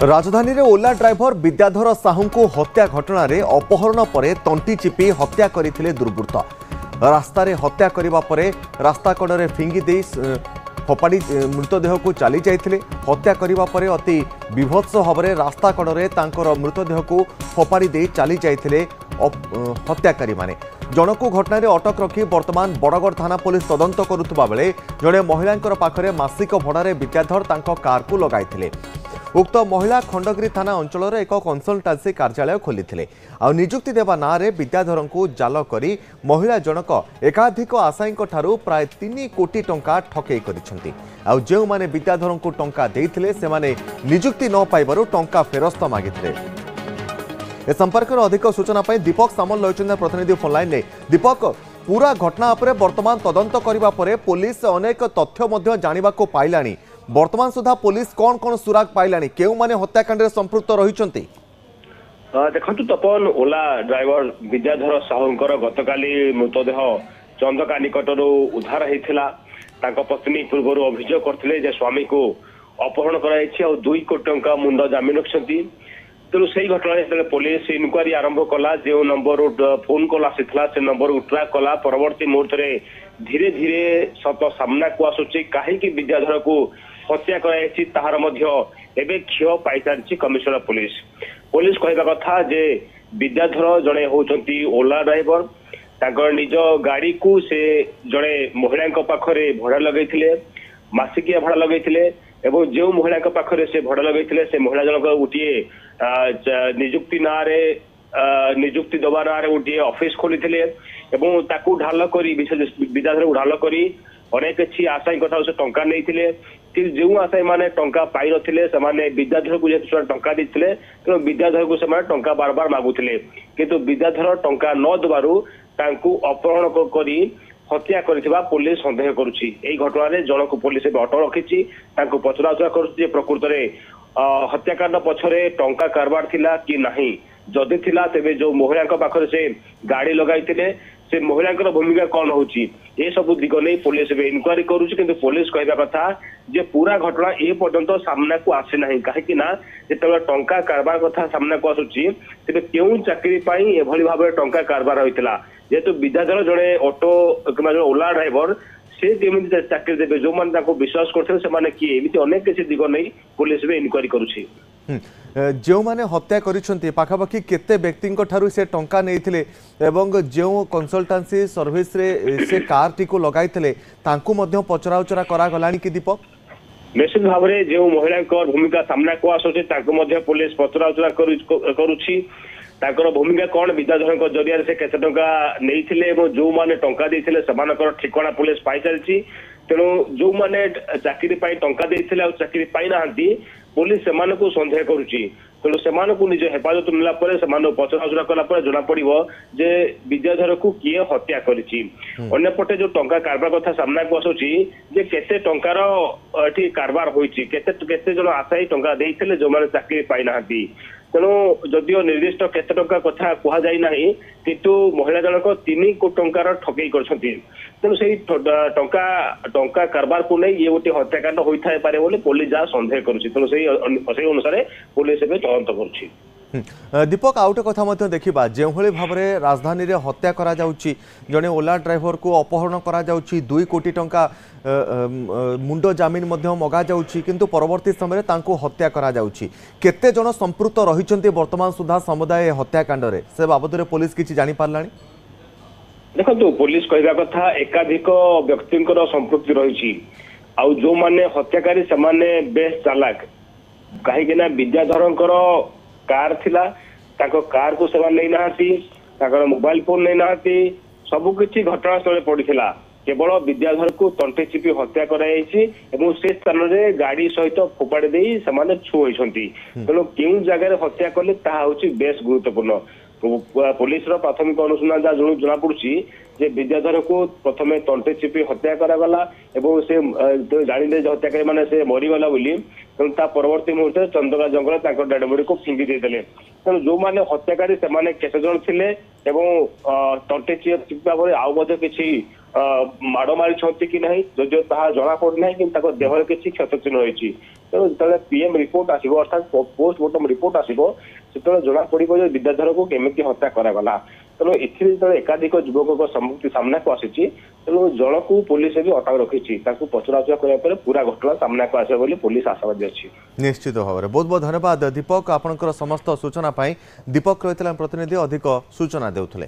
राजधानी रे ओला ड्राइवर विद्याधर साहू को हत्या घटना रे अपहरण पर तंटी चिपी हत्या करथिले दुर्बृत्त। रास्ता रे हत्या करिबा परे रास्ता कड़े फिंगी दे फोपाड़ी मृतदेह को चली जाइथिले। हत्या करिबा परे अति विभत्स भाव रास्ता कड़े तांकर मृतदेह को फोपाड़ी दे चली जाइथिले हत्याकारी माने। जनकू घटना रे अटक रखी वर्तमान बड़गड़ थाना पुलिस तदंत करुवा बेले जड़े महिला पाखरे मासिक भड़ारे विद्याधर तांको कार को लगाइथिले। उक्त महिला खंडगिरी थाना अंचल एक कंसल्टांसी कार्यालय खोली आ निजुक्ति देवा ना रे विद्याधर को जाल करी महिला जनक एकाधिक आशायी प्राय 3 कोटी टंका ठकई करिसेंती। आ जेउ माने विद्याधर को टंका देइथिले से माने निजुक्ति न पाइबारु टंका फेरस्त मागिथिले। ए संपर्क में अधिक सूचना पाई दीपक सामल रही प्रतिनिधि फोनलाइन ने। दीपक, पूरा घटना पर वर्तमान तदंत करबा परे पुलिस अनेक तथ्य जानिबा को पाइलानी। वर्तमान सुधा पुलिस कौन कौन सुराग पाइलानी, केउ माने हत्याकांड रे संपृक्त रहिचंती? देखंतु तपन ओला ड्राइवर विद्याधर साहूंकर गतकाली मृतदेह चंदका निकटरू उद्धार होइथिला। तांको पत्नी पूर्व अभियोग करथिले जे स्वामी को अपहरण कराइछि और 2 कोटी टंका मुंड जामिन रखिसंती। तेणु से घटना पुलिस इनक्वारी आरंभ कला, जो नंबर फोन कॉल आसीथिला से नंबर ट्रैक कला। परवर्ती मुहूर्त रे धीरे धीरे सत सामना को आसुची कहीं विद्याधर को हत्या कराइछि ताहार मध्य एबे क्षय पाई सारिछि कमिशनर पुलिस। पुलिस कहबा कथा जे विद्याधर जड़े होचंती ओला ड्राइवर। तांकर निज गाड़ी को से जड़े महिला पाखरे भड़ा लगैथिले, मासिकिया भड़ा लगैथिले एवं जो महिला पाखरे से भड़ा लगैथिले से महिला जनक गोटे निजुक्ति ना रे निजुक्ति दबा ना रे गोटे ऑफिस खोली एवं ताकू ढाल करी विद्याधर को ढाल करी अनेक किसी आशायी कथा से टंका नहीं जो आशायी माने टंका पाई नथिले से विद्याधर को जेहेतु टंका देते तेणु विद्याधर को से टंका बार बार मागुले, किंतु विद्याधर टंका न दबारू तांकू अपहरण करी हत्या करिथिबा पुलिस संदेह करुछि। एई घटना रे जनक पुलिस अटक रखिछि, तांको पचराउचरा करुछि प्रकृत रे हत्याकांड पछरे टंका कारबार थिला कि नाही। जदि थिला तेबे जो महिला पाखरे से गाड़ी लगाइथिले से महिला भूमिका कौन होची ए सब दिग नहीं पुलिस इनक्वारी करुछि। किंतु पुलिस कहबा कथा जे पूरा घटना ए पर्यंत सामना को आसे नाही, कहीं ना जेतबे टंका कारबार कथा सामना को आसुछि तेबे केउ चाकरी पाई एभली भाबे टंका कारबार होइतिला। जेहेतु विद्याधर जड़े ऑटो किंबा ओला ड्राइवर से केमिति चाकरी देबे जो माने ताको विश्वास करथिले से माने कि एमिति अनेक किछि दिग नहीं पुलिस इनक्वारी करुछि। जो माने हत्या करिसंती पाखापाखि केते व्यक्ति ठारू से टंका नैथिले एवं जो कंसल्टेंसी सर्विस रे से कार टी को लगाइथिले तांकू मध्य पचराउचरा करा गलानी कि दीपक? निश्चित भाव में जो महिला भूमिका सामना को आसुछि तांकू मध्य पुलिस पचराउचरा करुछि। ताकर भूमिका कौन विद्याधर जरिया से केते टंका नैथिले एवं जो माने टंका देथिले समानकर ठिकाना पुलिस पाई सारिछि। तेणु जो माने चाकरी पाई टंका देथिले और चाकरी पाई नाहंती पुलिस सेमान को संदेह करुछि। तेणु सेमान को निज हेफाजत नेला परे सेमान पचराउचरा कला परे जना पड़िबो जे विद्याधर को किए हत्या करिछि। अन्य पटे जो टंका कारबार कथा सामना को आसुछि जे केते टंकार एठी कारबार होइछि, केते केते जन आशायी टंका देइथिले जो माने चाकरी पाई नाहंती। तेणु जदिओ निर्दिष्ट केते टंका कथा कह जाई नाही किंतु महिला जनक 3 कोटी टंकार ठकई करछंती। तेणु से टंका कारबार को नहीं ये गोटे हत्याकांड होता है बोले पुलिस जहाँ संदेह करुछि। तेणु से अनुसार पुलिस एबे तदंत करुछि। दीपक आउ गोटे कथा देखा जो भाव में राजधानी रे हत्या करा जाउछि, जड़े ओला ड्राइवर को अपहरण करा जाउछि, 2 कोटी टंका मुंड जामिन मगा जाउछि, किंतु परवर्ती समय तांको हत्या करा जाउछि। केते जन संपृक्त रहिचंती वर्तमान सुधा समुदाय हत्याकांड रे से बाबद रे पुलिस किछि जानि पारलानी? देखो पुलिस कहवा कथा एकाधिक व्यक्ति संपृक्ति रही आउ जो माने हत्याकारी से माने बेस चालाक। कहीं विद्याधर कार थिला ताको कार को सेवा नहीं नाहाती, ताकर मोबाइल फोन नहीं नाहाती, सब किछि घटनास्थल पड़िथिला। केवल विद्याधर को तंटे चिपी हत्या कराइछि एवं से स्थान रे गाड़ी सहित फोपाड़ी देई समाने छु होइछंती। तेणु केउ जगह हत्या कले ताहा होछि बेस गुरुत्वपूर्ण। पुलिस प्राथमिक अनुसंधान जहाँ जना पड़ी जे विद्याधर को प्रथमे तंटे चिपी हत्या करागला एवं से जानी हत्याकारी मैंने से मरीगला बोली। तेणु परवर्ती मुहूर्त चंदका जंगल डेड बॉडी को फिंगी देते। तेणु जो मैंने हत्याकारी से केते जन थिले एवं तंटे चिपा पर आउ किसी माड़ मारी कि नहीं जदिव ताहा जना पड़ना कि देहर किसी क्षत चिन्ह रही। ତେଣୁ ଯେତେବେଳେ PM ରିପୋର୍ଟ ଆସିବ ଅର୍ଥାତ୍ ପୋଷ୍ଟମର୍ଟମ ରିପୋର୍ଟ ଆସିବ ସେତେବେଳେ ଜଣା ପଡିବ ଯେ ବିଦ୍ୟାଧରକୁ କେମିତି ହତ୍ୟା କରାଗଲା। ତେଣୁ ଏଥିରେ ଯେତେବେଳେ ଏକାଧିକ ଯୁବକଙ୍କ ସମ୍ମୁକ୍ତି ସାମ୍ନାକୁ ଆସିଛି ତେଣୁ ଜଣକୁ ପୋଲିସ ବି ଅଟକ ରଖିଛି ତାଙ୍କୁ ପଚରାଉଚରା କରିବା ପରେ ପୁରା ଘଟଣା ସାମ୍ନାକୁ ଆସିବ ବୋଲି ପୋଲିସ ଆଶାବାଦୀ ଅଛି। निश्चित भाव में बहुत बहुत धन्यवाद दीपक आपंकर समस्त सूचना दीपक रही प्रतिनिधि अधिक सूचना देउथले।